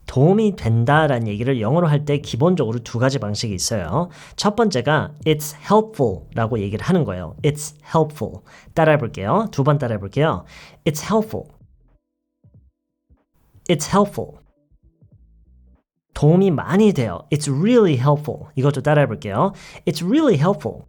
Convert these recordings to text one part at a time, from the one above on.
도움이 된다라는 얘기를 영어로 할 때 기본적으로 두 가지 방식이 있어요. 첫 번째가 it's helpful 라고 얘기를 하는 거예요. It's helpful. 따라해 볼게요. 두 번 따라해 볼게요. It's helpful. It's helpful. 도움이 많이 돼요. It's really helpful. 이것도 따라해 볼게요. It's really helpful.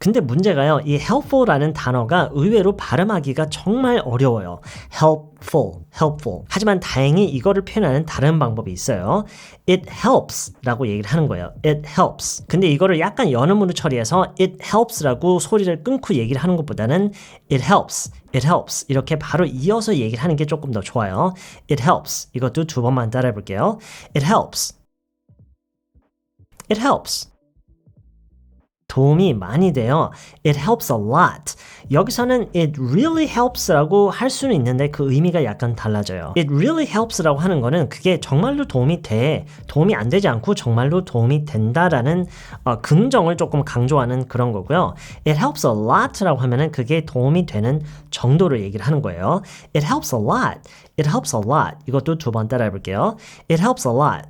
근데 문제가요. 이 helpful라는 단어가 의외로 발음하기가 정말 어려워요. helpful. 하지만 다행히 이거를 표현하는 다른 방법이 있어요. It helps 라고 얘기를 하는 거예요. It helps. 근데 이거를 약간 연음으로 처리해서 it helps라고 소리를 끊고 얘기를 하는 것보다는 it helps 이렇게 바로 이어서 얘기를 하는 게 조금 더 좋아요. It helps. 이것도 두 번만 따라해 볼게요. It helps. 도움이 많이 돼요. It helps a lot. 여기서는 it really helps라고 할 수는 있는데 그 의미가 약간 달라져요. It really helps라고 하는 거는 그게 정말로 도움이 돼. 도움이 안 되지 않고 정말로 도움이 된다라는 긍정을 조금 강조하는 그런 거고요. It helps a lot라고 하면은 그게 도움이 되는 정도를 얘기를 하는 거예요. It helps a lot. 이것도 두 번 따라해 볼게요. It helps a lot.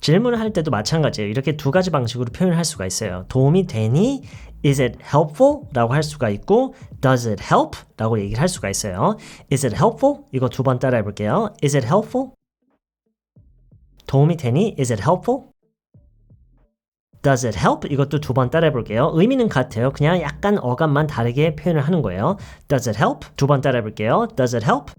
질문을 할 때도 마찬가지예요. 이렇게 두 가지 방식으로 표현을 할 수가 있어요. 도움이 되니? Is it helpful? 라고 할 수가 있고 Does it help? 라고 얘기를 할 수가 있어요. Is it helpful? 이거 두 번 따라해 볼게요. Is it helpful? 도움이 되니? Is it helpful? Does it help? 이것도 두 번 따라해 볼게요. 의미는 같아요. 그냥 약간 어감만 다르게 표현을 하는 거예요. Does it help? 두 번 따라해 볼게요. Does it help?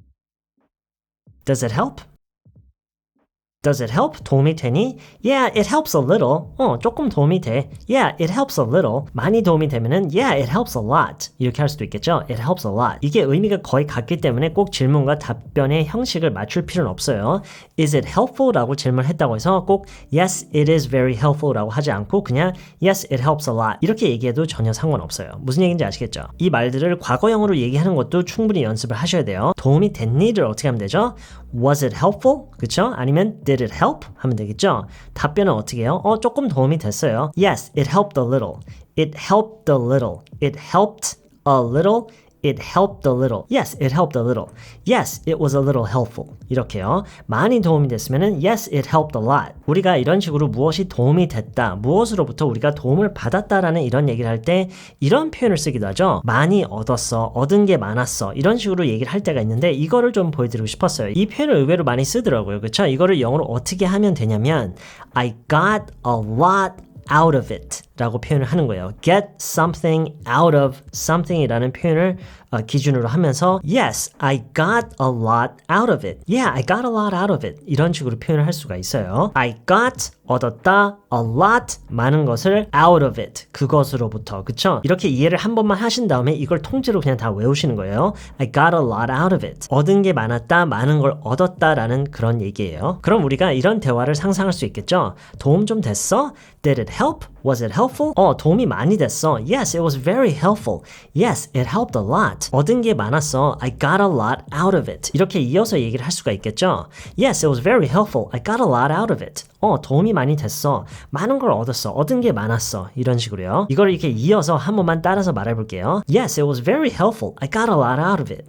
Does it help? 도움이 되니? Yeah, it helps a little. 조금 도움이 돼. Yeah, it helps a little. 많이 도움이 되면은 Yeah, it helps a lot. 이렇게 할 수도 있겠죠? It helps a lot. 이게 의미가 거의 같기 때문에 꼭 질문과 답변의 형식을 맞출 필요는 없어요. Is it helpful? 라고 질문했다고 해서 꼭 Yes, it is very helpful 라고 하지 않고 그냥 Yes, it helps a lot. 이렇게 얘기해도 전혀 상관없어요. 무슨 얘기인지 아시겠죠? 이 말들을 과거형으로 얘기하는 것도 충분히 연습을 하셔야 돼요. 도움이 됐니를 어떻게 하면 되죠? Was it helpful? 그쵸? 아니면 Did it help? 하면 되겠죠? 답변은 어떻게 해요? 조금 도움이 됐어요. Yes, it helped a little. It helped a little. It helped a little. It helped a little. Yes, it helped a little. Yes, it was a little helpful. 이렇게요. 많이 도움이 됐으면은 Yes, it helped a lot. 우리가 이런 식으로 무엇이 도움이 됐다, 무엇으로부터 우리가 도움을 받았다라는 이런 얘기를 할 때 이런 표현을 쓰기도 하죠. 많이 얻었어, 얻은 게 많았어. 이런 식으로 얘기를 할 때가 있는데 이거를 좀 보여드리고 싶었어요. 이 표현을 의외로 많이 쓰더라고요. 그렇죠? 이거를 영어로 어떻게 하면 되냐면 I got a lot out of it 라고 표현을 하는 거예요. Get something out of something 이라는 표현을 기준으로 하면서 Yes, I got a lot out of it. Yeah, I got a lot out of it. 이런 식으로 표현을 할 수가 있어요. I got, 얻었다, a lot, 많은 것을 out of it. 그것으로부터. 그쵸? 이렇게 이해를 한 번만 하신 다음에 이걸 통째로 그냥 다 외우시는 거예요. I got a lot out of it. 얻은 게 많았다, 많은 걸 얻었다라는 그런 얘기예요. 그럼 우리가 이런 대화를 상상할 수 있겠죠? 도움 좀 됐어? Did it help? Was it helpful? 도움이 많이 됐어. Yes, it was very helpful. Yes, it helped a lot. 얻은 게 많았어. I got a lot out of it. 이렇게 이어서 얘기를 할 수가 있겠죠? Yes, it was very helpful. I got a lot out of it. 도움이 많이 됐어. 많은 걸 얻었어. 얻은 게 많았어. 이런 식으로요. 이걸 이렇게 이어서 한 번만 따라서 말해 볼게요. Yes, it was very helpful. I got a lot out of it.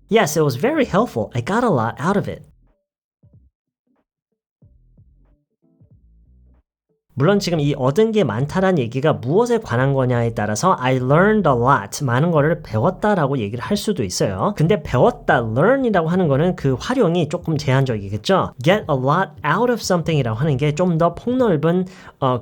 Yes, it was very helpful. I got a lot out of it. 물론 지금 이 얻은 게 많다란 얘기가 무엇에 관한 거냐에 따라서 I learned a lot, 많은 거를 배웠다라고 얘기를 할 수도 있어요. 근데 배웠다, learn이라고 하는 거는 그 활용이 조금 제한적이겠죠. Get a lot out of something이라고 하는 게 좀 더 폭넓은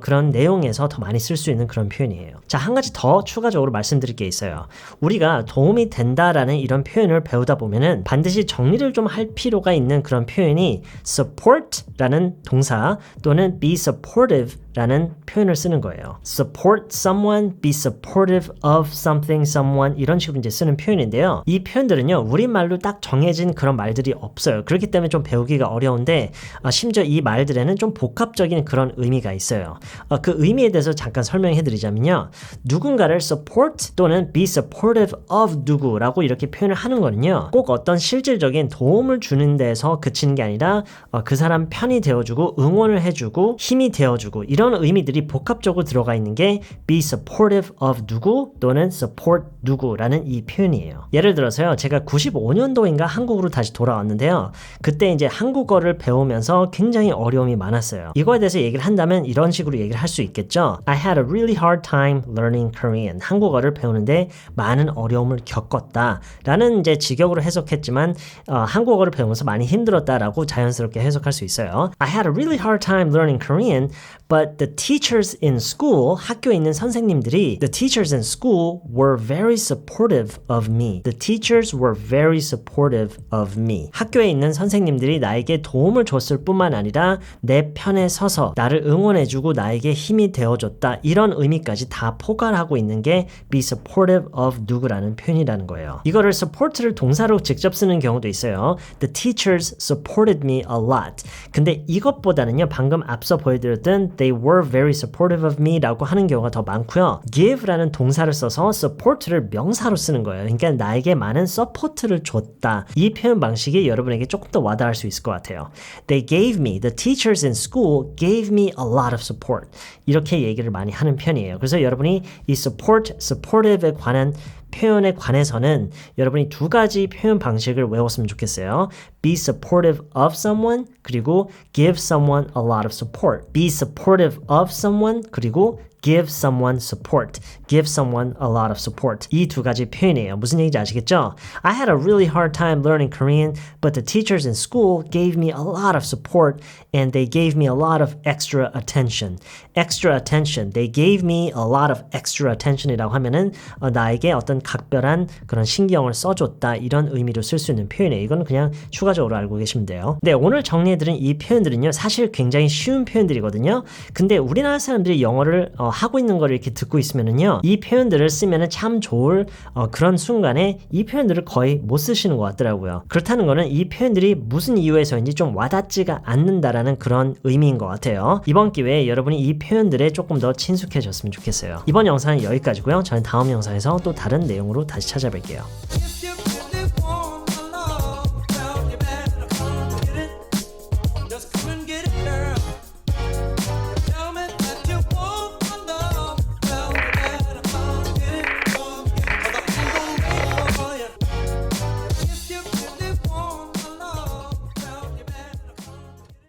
그런 내용에서 더 많이 쓸 수 있는 그런 표현이에요. 자, 한 가지 더 추가적으로 말씀드릴 게 있어요. 우리가 도움이 된다라는 이런 표현을 배우다 보면은 반드시 정리를 좀 할 필요가 있는 그런 표현이 support라는 동사 또는 be supportive 라는 표현을 쓰는 거예요. Support someone, be supportive of something, someone 이런 식으로 이제 쓰는 표현인데요. 이 표현들은요, 우리말로 딱 정해진 그런 말들이 없어요. 그렇기 때문에 좀 배우기가 어려운데 심지어 이 말들에는 좀 복합적인 그런 의미가 있어요. 그 의미에 대해서 잠깐 설명해 드리자면요. 누군가를 support 또는 be supportive of 누구라고 이렇게 표현을 하는 거는요. 꼭 어떤 실질적인 도움을 주는 데서 그치는 게 아니라 그 사람 편이 되어주고 응원을 해주고 힘이 되어주고 이런 의미들이 복합적으로 들어가 있는 게 be supportive of 누구 또는 support 누구라는 이 표현이에요. 예를 들어서요. 제가 95년도인가 한국으로 다시 돌아왔는데요. 그때 이제 한국어를 배우면서 굉장히 어려움이 많았어요. 이거에 대해서 얘기를 한다면 이런 식으로 얘기를 할 수 있겠죠. I had a really hard time learning Korean. 한국어를 배우는데 많은 어려움을 겪었다 라는 이제 직역으로 해석했지만 한국어를 배우면서 많이 힘들었다라고 자연스럽게 해석할 수 있어요. I had a really hard time learning Korean, but the teachers in school, 학교에 있는 선생님들이 the teachers in school were very supportive of me. The teachers were very supportive of me. 학교에 있는 선생님들이 나에게 도움을 줬을 뿐만 아니라 내 편에 서서 나를 응원해주고 나에게 힘이 되어줬다. 이런 의미까지 다 포괄하고 있는 게 be supportive of 누구라는 표현이라는 거예요. 이거를 support를 동사로 직접 쓰는 경우도 있어요. The teachers supported me a lot. 근데 이것보다는요, 방금 앞서 보여드렸던 they were very supportive of me 라고 하는 경우가 더 많고요. give라는 동사를 써서 support를 명사로 쓰는 거예요. 그러니까 나에게 많은 support를 줬다. 이 표현 방식이 여러분에게 조금 더 와닿을 수 있을 것 같아요. They gave me, the teachers in school gave me a lot of support. 이렇게 얘기를 많이 하는 편이에요. 그래서 여러분이 이 support, supportive에 관한 표현에 관해서는 여러분이 두 가지 표현 방식을 외웠으면 좋겠어요. Be supportive of someone 그리고 give someone a lot of support. Be supportive of someone 그리고 give someone support. Give someone a lot of support. 이 두 가지 표현이에요. 무슨 얘기인지 아시겠죠? I had a really hard time learning Korean, but the teachers in school gave me a lot of support and they gave me a lot of extra attention. Extra attention. They gave me a lot of extra attention이라고 하면은 나에게 어떤 각별한 그런 신경을 써줬다 이런 의미로 쓸 수 있는 표현이에요. 이건 그냥 추가적으로 알고 계시면 돼요. 네, 오늘 정리해드린 이 표현들은요, 사실 굉장히 쉬운 표현들이거든요. 근데 우리나라 사람들이 영어를 하고 있는 걸 이렇게 듣고 있으면은요, 이 표현들을 쓰면은 참 좋을 그런 순간에 이 표현들을 거의 못 쓰시는 것 같더라고요. 그렇다는 거는 이 표현들이 무슨 이유에서인지 좀 와닿지가 않는다라는 그런 의미인 것 같아요. 이번 기회에 여러분이 이 표현들에 조금 더 친숙해졌으면 좋겠어요. 이번 영상은 여기까지고요. 저는 다음 영상에서 또 다른 내용으로 다시 찾아뵐게요.